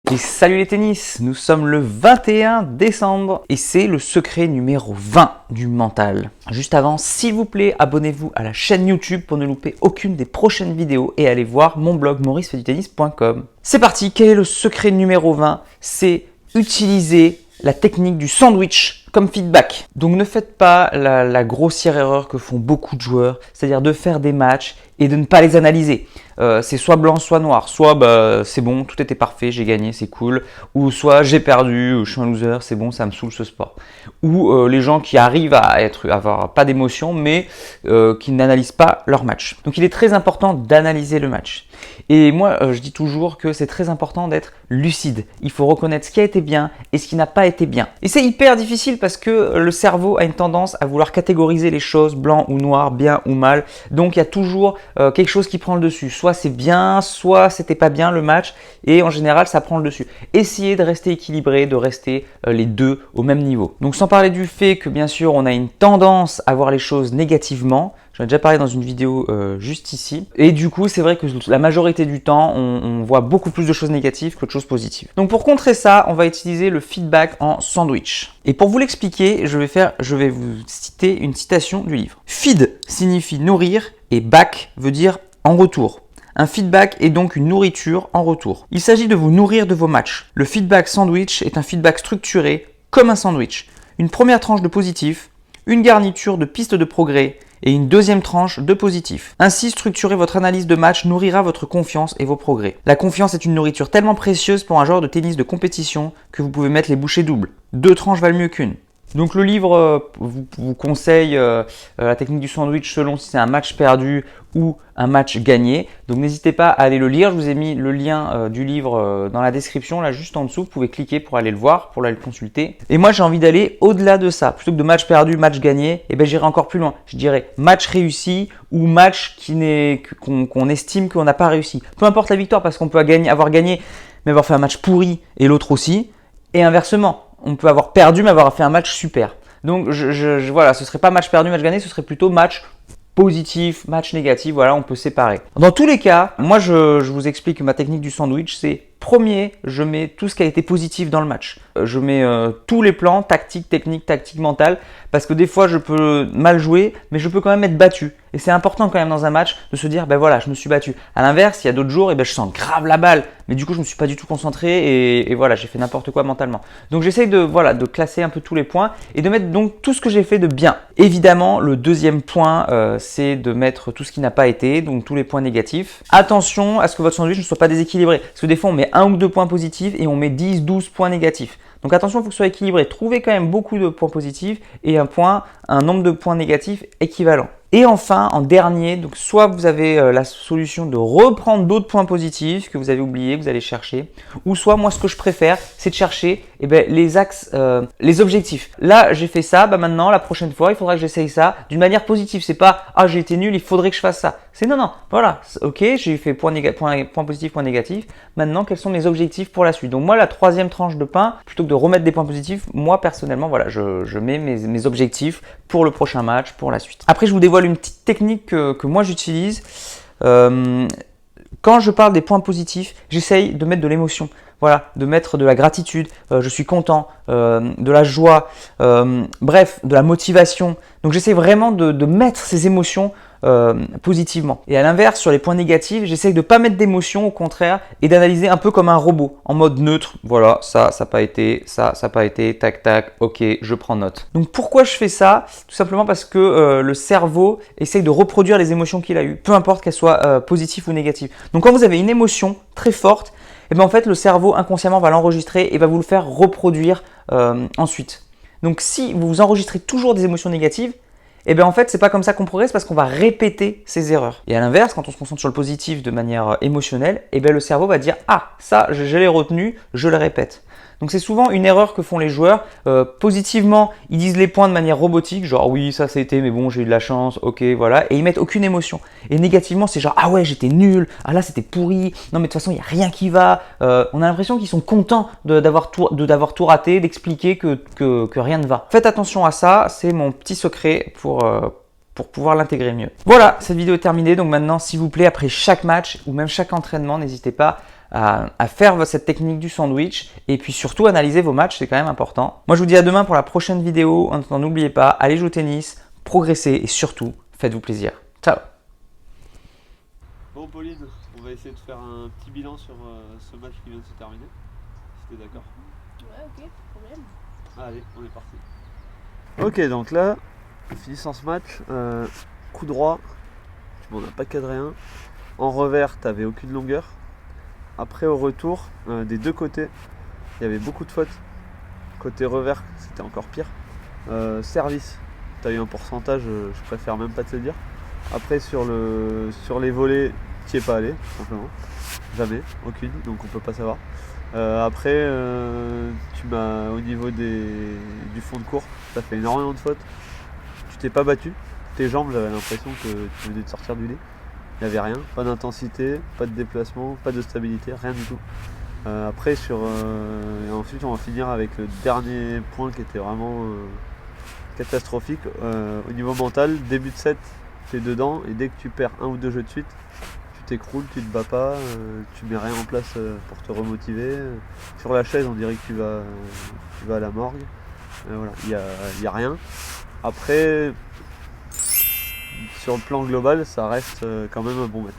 Et salut les tennis, nous sommes le 21 décembre et c'est le secret numéro 20 du mental. Juste avant, s'il vous plaît, abonnez-vous à la chaîne YouTube pour ne louper aucune des prochaines vidéos et allez voir mon blog mauricefaitdutennis.com. C'est parti, quel est le secret numéro 20? C'est utiliser la technique du sandwich comme feedback. Donc ne faites pas la grossière erreur que font beaucoup de joueurs, c'est-à-dire de faire des matchs et de ne pas les analyser. C'est soit blanc, soit noir. Soit c'est bon, tout était parfait, j'ai gagné, c'est cool. Ou soit j'ai perdu, je suis un loser, c'est bon, ça me saoule ce sport. Ou les gens qui arrivent à avoir pas d'émotion, mais qui n'analysent pas leur match. Donc il est très important d'analyser le match. Et moi, je dis toujours que c'est très important d'être lucide. Il faut reconnaître ce qui a été bien et ce qui n'a pas été bien. Et c'est hyper difficile parce que le cerveau a une tendance à vouloir catégoriser les choses, blanc ou noir, bien ou mal. Donc il y a toujours quelque chose qui prend le dessus. Soit c'est bien, soit c'était pas bien le match. Et en général, ça prend le dessus. Essayez de rester équilibré, de rester les deux au même niveau. Donc sans parler du fait que bien sûr, on a une tendance à voir les choses négativement. J'en ai déjà parlé dans une vidéo juste ici. Et du coup, c'est vrai que la majorité du temps, on voit beaucoup plus de choses négatives que de choses positives. Donc pour contrer ça, on va utiliser le feedback en sandwich. Et pour vous l'expliquer, je vais vous citer une citation du livre. Feed signifie nourrir et back veut dire en retour. Un feedback est donc une nourriture en retour. Il s'agit de vous nourrir de vos matchs. Le feedback sandwich est un feedback structuré comme un sandwich. Une première tranche de positif, une garniture de pistes de progrès et une deuxième tranche de positif. Ainsi, structurer votre analyse de match nourrira votre confiance et vos progrès. La confiance est une nourriture tellement précieuse pour un joueur de tennis de compétition que vous pouvez mettre les bouchées doubles. 2 tranches valent mieux qu'une. Donc le livre vous conseille la technique du sandwich selon si c'est un match perdu ou un match gagné. Donc n'hésitez pas à aller le lire. Je vous ai mis le lien du livre dans la description, là juste en dessous. Vous pouvez cliquer pour aller le voir, pour aller le consulter. Et moi j'ai envie d'aller au-delà de ça. Plutôt que de match perdu, match gagné, eh ben, j'irai encore plus loin. Je dirais match réussi ou match qu'on estime qu'on n'a pas réussi. Peu importe la victoire parce qu'on peut avoir gagné mais avoir fait un match pourri et l'autre aussi. Et inversement. On peut avoir perdu mais avoir fait un match super. Donc voilà, ce serait pas match perdu, match gagné, ce serait plutôt match positif, match négatif, voilà, on peut séparer. Dans tous les cas, moi je vous explique que ma technique du sandwich, c'est premier, je mets tout ce qui a été positif dans le match. Je mets tous les plans, tactique, technique, tactique, mentale, parce que des fois je peux mal jouer, mais je peux quand même être battu. Et c'est important quand même dans un match de se dire, ben voilà, je me suis battu. À l'inverse, il y a d'autres jours, et ben je sens grave la balle, mais du coup je me suis pas du tout concentré et voilà, j'ai fait n'importe quoi mentalement. Donc j'essaye de classer un peu tous les points et de mettre donc tout ce que j'ai fait de bien. Évidemment, le deuxième point, c'est de mettre tout ce qui n'a pas été, donc tous les points négatifs. Attention à ce que votre sandwich ne soit pas déséquilibré, parce que des fois on met 1 ou 2 points positifs et on met 10, 12 points négatifs. Donc attention, il faut que ce soit équilibré. Trouvez quand même beaucoup de points positifs et un nombre de points négatifs équivalent. Et enfin, en dernier, donc soit vous avez la solution de reprendre d'autres points positifs que vous avez oubliés, que vous allez chercher, ou soit moi ce que je préfère, c'est de chercher les axes, les objectifs. Là, j'ai fait ça, maintenant la prochaine fois, il faudra que j'essaye ça d'une manière positive. C'est pas j'ai été nul, il faudrait que je fasse ça. C'est non, voilà, ok, j'ai fait point positif, point négatif. Maintenant, quels sont mes objectifs pour la suite? Donc moi, la troisième tranche de pain, plutôt que de remettre des points positifs, moi personnellement, voilà, je mets mes objectifs pour le prochain match, pour la suite. Après, je vous dévoile une petite technique que moi j'utilise. Quand je parle des points positifs, j'essaye de mettre de l'émotion. Voilà, de mettre de la gratitude, je suis content, de la joie, bref, de la motivation. Donc j'essaie vraiment de mettre ces émotions positivement. Et à l'inverse, sur les points négatifs, j'essaie de ne pas mettre d'émotion, au contraire, et d'analyser un peu comme un robot, en mode neutre. Voilà, ça n'a pas été, ça n'a pas été, tac, tac, ok, je prends note. Donc pourquoi je fais ça? Tout simplement parce que le cerveau essaye de reproduire les émotions qu'il a eues, peu importe qu'elles soient positives ou négatives. Donc quand vous avez une émotion très forte, et bien en fait le cerveau inconsciemment va l'enregistrer et va vous le faire reproduire ensuite. Donc si vous enregistrez toujours des émotions négatives, et bien en fait c'est pas comme ça qu'on progresse parce qu'on va répéter ces erreurs. Et à l'inverse, quand on se concentre sur le positif de manière émotionnelle, et bien le cerveau va dire ça je l'ai retenu, je le répète. Donc c'est souvent une erreur que font les joueurs. Positivement, ils disent les points de manière robotique, genre oui ça c'était mais bon j'ai eu de la chance, ok voilà, et ils mettent aucune émotion. Et négativement c'est genre ouais j'étais nul, là c'était pourri, non mais de toute façon il n'y a rien qui va. On a l'impression qu'ils sont contents d'avoir tout raté, d'expliquer que rien ne va. Faites attention à ça, c'est mon petit secret pour pouvoir l'intégrer mieux. Voilà, cette vidéo est terminée, donc maintenant s'il vous plaît après chaque match ou même chaque entraînement, n'hésitez pas à faire cette technique du sandwich et puis surtout analyser vos matchs, c'est quand même important. Moi je vous dis à demain pour la prochaine vidéo. En attendant, n'oubliez pas, allez jouer au tennis, progressez et surtout, faites-vous plaisir. Ciao. Bon Pauline, on va essayer de faire un petit bilan sur ce match qui vient de se terminer, si t'es d'accord. Ouais, ok, pas de problème. Allez, on est parti. Ok, donc là, finissant ce match, coup droit, tu m'en as pas cadré un. En revers, t'avais aucune longueur. Après au retour, des deux côtés, il y avait beaucoup de fautes. Côté revers, c'était encore pire. Service, t'as eu un pourcentage, je préfère même pas te le dire. Après sur les volets, t'y es pas allé, tout simplement. Jamais, aucune, donc on peut pas savoir. Après, tu m'as au niveau du fond de cours, t'as fait énormément de fautes. Tu t'es pas battu. Tes jambes, j'avais l'impression que tu venais de sortir du lit. Il n'y avait rien, pas d'intensité, pas de déplacement, pas de stabilité, rien du tout. Après, et ensuite, on va finir avec le dernier point qui était vraiment catastrophique. Au niveau mental, début de set, tu es dedans et dès que tu perds un ou deux jeux de suite, tu t'écroules, tu te bats pas, tu mets rien en place pour te remotiver. Sur la chaise, on dirait que tu vas à la morgue. Voilà, il y a rien. Après, sur le plan global, ça reste quand même un bon match.